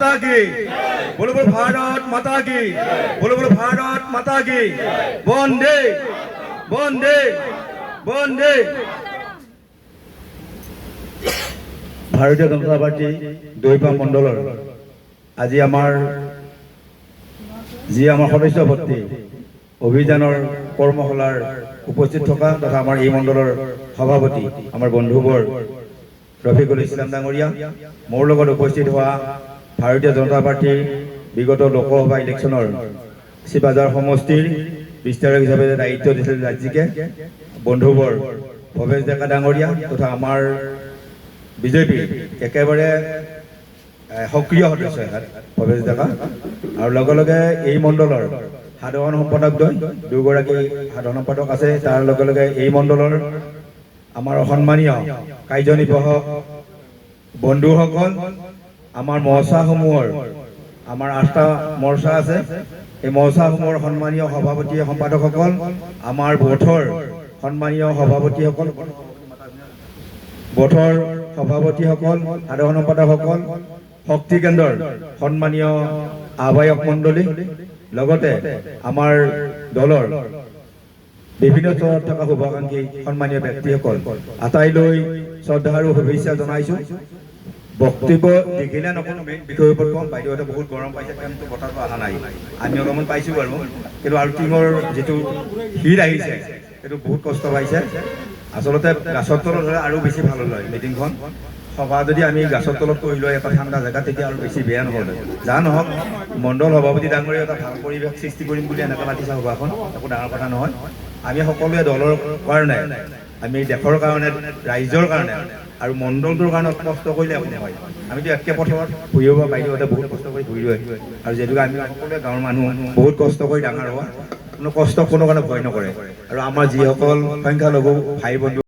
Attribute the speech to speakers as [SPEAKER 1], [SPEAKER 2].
[SPEAKER 1] माता की बोलो बोलो भारत माता की बोलो बोलो भारत माता की वंदे वंदे वंदे भारतीय जनता पार्टी दৈপা মণ্ডলৰ আজি আমাৰ সদস্য ভৰ্তি অভিযানৰ কৰ্মশালাৰ উপস্থিত থকা তথা আমাৰ এই মণ্ডলৰ সভাপতি আমাৰ বন্ধুবৰ ৰফিকুল ইছলাম ডাঙৰীয়া মোৰ লগত উপস্থিত হোৱা ভাৰতীয় জনতা পাৰ্টিৰ বিগত লোকসভা ইলেকশ্যনৰ শিৱবাজাৰ সমষ্টিৰ বিস্তাৰক হিচাপে দায়িত্ব দিছিল ৰাজ্যিকে বন্ধুবৰ ভৱেশ ডেকা ডাঙৰীয়া তথা আমাৰ বিজেপি একেবাৰে সক্ৰিয় সদস্য ভৱেশ ডেকা আৰু লগে লগে এই মণ্ডলৰ সাধাৰণ সম্পাদক দুগৰাকী সাধাৰণ সম্পাদক আছে তাৰ লগে লগে এই মণ্ডলৰ আমাৰ সন্মানীয় কাৰ্যনিৰ্বাহক বন্ধুসকল আমাৰ মৰ্চাসমূহৰ আমাৰ 8টা মৰ্চা আছে এই মৰ্চাসমূহৰ সন্মানীয় সভাপতি সম্পাদকসকল আমাৰ বোথৰ সন্মানীয় সভাপতিসকল বোথৰ সভাপতিসকল সাধাৰণ সম্পাদকসকল শক্তি কেন্দ্ৰৰ সন্মানীয় আহ্বায়ক মণ্ডলী লগতে আমাৰ দলৰ বিভিন্ন স্তৰত থকা শুভাকাংক্ষী সন্মানীয় ব্যক্তিসকল আটাইলৈ শ্ৰদ্ধা আৰু শুভেচ্ছা জনাইছো বক্তব্য দেখিলে নকৰো মেইন বিষয়ৰ ওপৰত কম বাইদেউহঁতে বহুত গৰম পাইছে কিন্তু বতাহটো অহা নাই আমি অলপমান পাইছোঁ বাৰু কিন্তু আল্টিঙৰ যিটো ভিৰ আহিছে সেইটো বহুত কষ্ট পাইছে আচলতে গাছৰ তলত হ'লে আৰু বেছি ভাল হ'ল হয় মিটিংখন সভা যদি আমি গাছৰ তলত কৰি লয় এটা ঠাণ্ডা জেগা তেতিয়া আৰু বেছি বেয়া নহ'ল যা নহওক মণ্ডল সভাপতি ডাঙৰীয়া এটা ভাল পৰিৱেশ সৃষ্টি কৰিম বুলি এনেকৈ মাতিছে সভাখন একো ডাঙৰ কথা নহয় আমি সকলোৱে দলৰ কাৰণে আমি দেশৰ কাৰণে ৰাইজৰ কাৰণে আৰু মণ্ডলটোৰ কাৰণে কষ্ট কৰিলে একো নহয় আমিতো একে পথাৰত ঘূৰিব বাইদেউহঁতে বহুত কষ্ট কৰি ঘূৰি ৰয় আৰু যিহেতুকে আমি সকলোৱে গাঁৱৰ মানুহ বহুত কষ্ট কৰি ডাঙৰ হোৱা কোনো কষ্ট কোনো কাৰণে ভয় নকৰে আৰু আমাৰ যিসকল সংখ্যালঘু ভাই বন্ধু